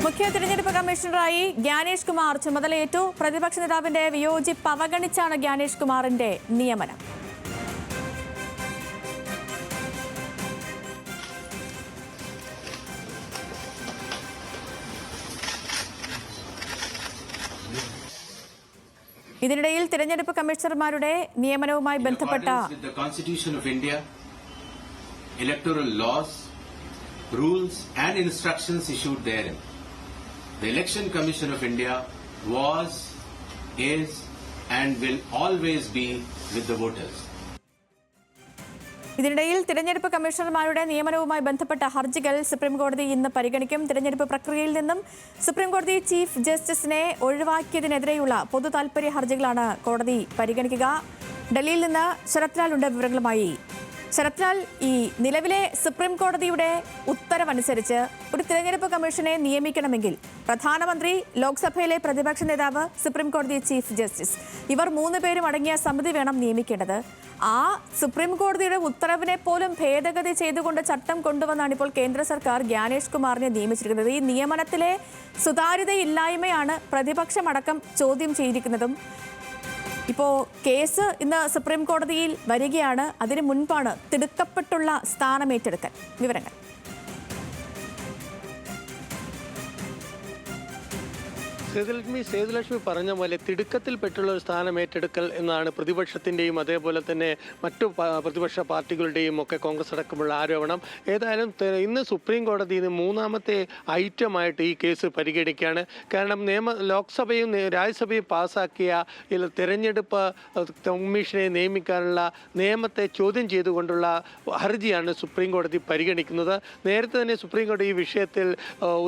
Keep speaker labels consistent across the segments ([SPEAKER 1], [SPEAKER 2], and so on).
[SPEAKER 1] മുഖ്യ തിരഞ്ഞെടുപ്പ് കമ്മീഷണറായി ജ്ഞാനേഷ് കുമാർ ചുമതലയേറ്റു. പ്രതിപക്ഷ നേതാവിന്റെ വിയോജിപ്പ് അവഗണിച്ചാണ് ജ്ഞാനേഷ് കുമാറിന്റെ നിയമനം. ഇതിനിടയിൽ തിരഞ്ഞെടുപ്പ് കമ്മീഷണർമാരുടെ നിയമനവുമായി ബന്ധപ്പെട്ട
[SPEAKER 2] electoral laws, rules and instructions issued therein. The Election Commission of India was, is and will always be with the voters.
[SPEAKER 1] ഇതിനിടയിൽ തിരഞ്ഞെടുപ്പ് കമ്മീഷണർമാരുടെ നിയമനവുമായി ബന്ധപ്പെട്ട ഹർജികൾ സുപ്രീംകോടതി ഇന്ന് പരിഗണിക്കും. തിരഞ്ഞെടുപ്പ് പ്രക്രിയയിൽ നിന്നും സുപ്രീംകോടതി ചീഫ് ജസ്റ്റിസിനെ ഒഴിവാക്കിയതിനെതിരെയുള്ള പൊതു താൽപര്യ ഹർജികളാണ് കോടതി പരിഗണിക്കുക. ഡൽഹിയിൽ നിന്ന് ശരത് ലാൽ ഉണ്ട് വിവരങ്ങളുമായി. ശരത് ലാൽ, ഈ നിലവിലെ സുപ്രീം കോടതിയുടെ ഉത്തരവനുസരിച്ച് ഒരു തിരഞ്ഞെടുപ്പ് കമ്മീഷനെ നിയമിക്കണമെങ്കിൽ പ്രധാനമന്ത്രി, ലോക്സഭയിലെ പ്രതിപക്ഷ നേതാവ്, സുപ്രീം കോടതി ചീഫ് ജസ്റ്റിസ് ഇവർ 3 പേരും അടങ്ങിയ സമിതി വേണം നിയമിക്കേണ്ടത്. ആ സുപ്രീം കോടതിയുടെ ഉത്തരവിനെ പോലും ഭേദഗതി ചെയ്തുകൊണ്ട് ചട്ടം കൊണ്ടുവന്നാണ് ഇപ്പോൾ കേന്ദ്ര സർക്കാർ ജ്ഞാനേഷ് കുമാറിനെ നിയമിച്ചിരിക്കുന്നത്. ഈ നിയമനത്തിലെ സുതാര്യതയില്ലായ്മയാണ് പ്രതിപക്ഷമടക്കം ചോദ്യം ചെയ്തിരിക്കുന്നതും. ഇപ്പോൾ കേസ് ഇന്ന് സുപ്രീം കോടതിയിൽ വരികയാണ്. അതിനു മുൻപാണ് തിടുക്കപ്പെട്ടുള്ള സ്ഥാനമേറ്റെടുക്കൽ. വിവരങ്ങൾ.
[SPEAKER 3] സേതുലക്ഷ്മി പറഞ്ഞ പോലെ തിടുക്കത്തിൽപ്പെട്ടുള്ള ഒരു സ്ഥാനം ഏറ്റെടുക്കൽ എന്നാണ് പ്രതിപക്ഷത്തിൻ്റെയും അതേപോലെ തന്നെ മറ്റു പ്രതിപക്ഷ പാർട്ടികളുടെയും ഒക്കെ കോൺഗ്രസ് അടക്കമുള്ള ആരോപണം. ഏതായാലും ഇന്ന് സുപ്രീം കോടതി മൂന്നാമത്തെ ഐറ്റമായിട്ട് ഈ കേസ് പരിഗണിക്കുകയാണ്. കാരണം ലോക്സഭയും രാജ്യസഭയും പാസ്സാക്കിയ തിരഞ്ഞെടുപ്പ് കമ്മീഷനെ നിയമിക്കാനുള്ള നിയമത്തെ ചോദ്യം ചെയ്തുകൊണ്ടുള്ള ഹർജിയാണ് സുപ്രീം കോടതി പരിഗണിക്കുന്നത്. നേരത്തെ തന്നെ സുപ്രീം കോടതി ഈ വിഷയത്തിൽ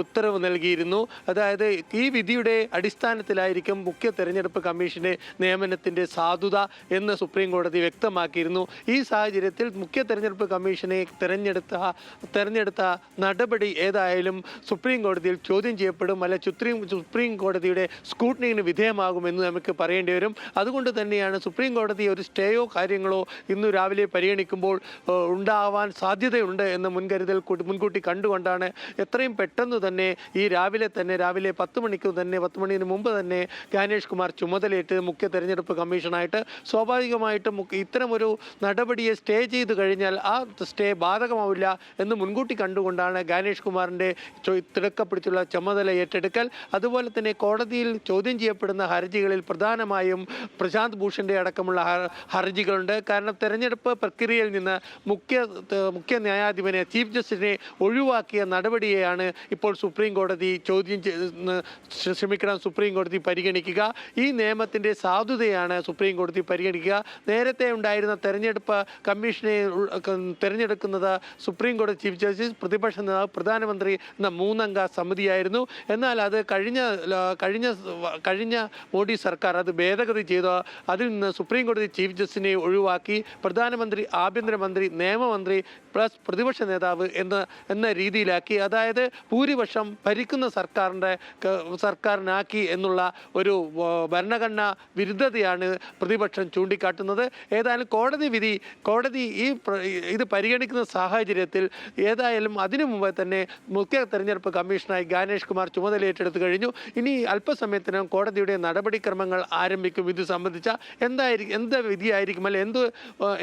[SPEAKER 3] ഉത്തരവ് നൽകിയിരുന്നു. അതായത് ഈ വിധിയുടെ അടിസ്ഥാനത്തിലായിരിക്കും മുഖ്യ തെരഞ്ഞെടുപ്പ് കമ്മീഷന്റെ നിയമനത്തിന്റെ സാധുത എന്ന് സുപ്രീം കോടതി വ്യക്തമാക്കിയിരുന്നു. ഈ സാഹചര്യത്തിൽ മുഖ്യ തെരഞ്ഞെടുപ്പ് കമ്മീഷനെ തെരഞ്ഞെടുത്ത നടപടി ഏതായാലും സുപ്രീം കോടതിയിൽ ചോദ്യം ചെയ്യപ്പെടും, അല്ലെ സുപ്രീം കോടതിയുടെ സ്ക്രൂട്ടിനിന് വിധേയമാകുമെന്ന് നമുക്ക് പറയേണ്ടി വരും. അതുകൊണ്ട് തന്നെയാണ് സുപ്രീം കോടതി ഒരു സ്റ്റേയോ കാര്യങ്ങളോ ഇന്ന് രാവിലെ പരിഗണിക്കുമ്പോൾ ഉണ്ടാവാൻ സാധ്യതയുണ്ട് എന്ന മുൻകൂട്ടി കണ്ടുകൊണ്ടാണ് എത്രയും പെട്ടെന്ന് തന്നെ ഈ രാവിലെ 10 മണിക്ക് തന്നെ 10 മണിന് മുമ്പ് തന്നെ ജ്ഞാനേഷ് കുമാർ ചുമതലയേറ്റ് മുഖ്യ തെരഞ്ഞെടുപ്പ് കമ്മീഷനായിട്ട്. സ്വാഭാവികമായിട്ടും ഇത്തരമൊരു നടപടിയെ സ്റ്റേ ചെയ്തു കഴിഞ്ഞാൽ ആ സ്റ്റേ ബാധകമാവില്ല എന്ന് മുൻകൂട്ടി കണ്ടുകൊണ്ടാണ് ജ്ഞാനേഷ് കുമാറിൻ്റെ തിടുക്കപ്പിടിച്ചുള്ള ചുമതല ഏറ്റെടുക്കൽ. അതുപോലെ തന്നെ കോടതിയിൽ ചോദ്യം ചെയ്യപ്പെടുന്ന ഹർജികളിൽ പ്രധാനമായും പ്രശാന്ത് ഭൂഷന്റെ അടക്കമുള്ള ഹർജികളുണ്ട്. കാരണം തെരഞ്ഞെടുപ്പ് പ്രക്രിയയിൽ നിന്ന് മുഖ്യ ന്യായാധിപനെ, ചീഫ് ജസ്റ്റിസിനെ ഒഴിവാക്കിയ നടപടിയെയാണ് ഇപ്പോൾ സുപ്രീം കോടതി സുപ്രീം കോടതി പരിഗണിക്കുക. ഈ നിയമത്തിന്റെ സാധുതയാണ് സുപ്രീം കോടതി പരിഗണിക്കുക. നേരത്തെ ഉണ്ടായിരുന്ന തെരഞ്ഞെടുപ്പ് കമ്മീഷനെ തെരഞ്ഞെടുക്കുന്നത് സുപ്രീം കോടതി ചീഫ് ജസ്റ്റിസ്, പ്രതിപക്ഷ നേതാവ്, പ്രധാനമന്ത്രി എന്ന 3 അംഗ സമിതിയായിരുന്നു. എന്നാൽ അത് കഴിഞ്ഞ മോഡി സർക്കാർ അത് ഭേദഗതി ചെയ്ത് അതിൽ നിന്ന് സുപ്രീം കോടതി ചീഫ് ജസ്റ്റിസിനെ ഒഴിവാക്കി പ്രധാനമന്ത്രി, ആഭ്യന്തരമന്ത്രി, നിയമമന്ത്രി പ്ലസ് പ്രതിപക്ഷ നേതാവ് എന്ന രീതിയിലാക്കി. അതായത് ഭൂരിപക്ഷം ഭരിക്കുന്ന സർക്കാരിനാക്കി എന്നുള്ള ഒരു ഭരണഘടനാ വിരുദ്ധതയാണ് പ്രതിപക്ഷം ചൂണ്ടിക്കാട്ടുന്നത്. ഏതായാലും കോടതി ഇത് പരിഗണിക്കുന്ന സാഹചര്യത്തിൽ ഏതായാലും അതിനു മുമ്പ് തന്നെ മുഖ്യ തെരഞ്ഞെടുപ്പ് കമ്മീഷണറായി ജ്ഞാനേഷ് കുമാർ ചുമതലയേറ്റെടുത്ത് കഴിഞ്ഞു. ഇനി അല്പസമയത്തിനും കോടതിയുടെ നടപടിക്രമങ്ങൾ ആരംഭിക്കും. ഇത് സംബന്ധിച്ച എന്ത് വിധിയായിരിക്കും, അല്ലെ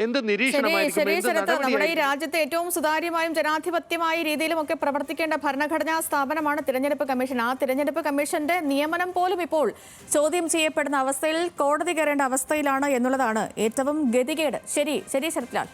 [SPEAKER 3] എന്ത് നിരീക്ഷണമായിരിക്കും.
[SPEAKER 1] നമ്മുടെ ഈ രാജ്യത്തെ ഏറ്റവും സുതാര്യമായും ജനാധിപത്യമായ രീതിയിലും ഒക്കെ പ്രവർത്തിക്കേണ്ട ഭരണഘടനാ സ്ഥാപനമാണ് തിരഞ്ഞെടുപ്പ് കമ്മീഷൻ. ആ തിരഞ്ഞെടുപ്പ് കമ്മീഷന്റെ നിയമനം പോലും ഇപ്പോൾ ചോദ്യം ചെയ്യപ്പെടുന്ന അവസ്ഥയിൽ, കോടതി കയറേണ്ട അവസ്ഥയിലാണ് എന്നുള്ളതാണ് ഏറ്റവും ഗതികേട്. ശരി ശരത് ലാൽ.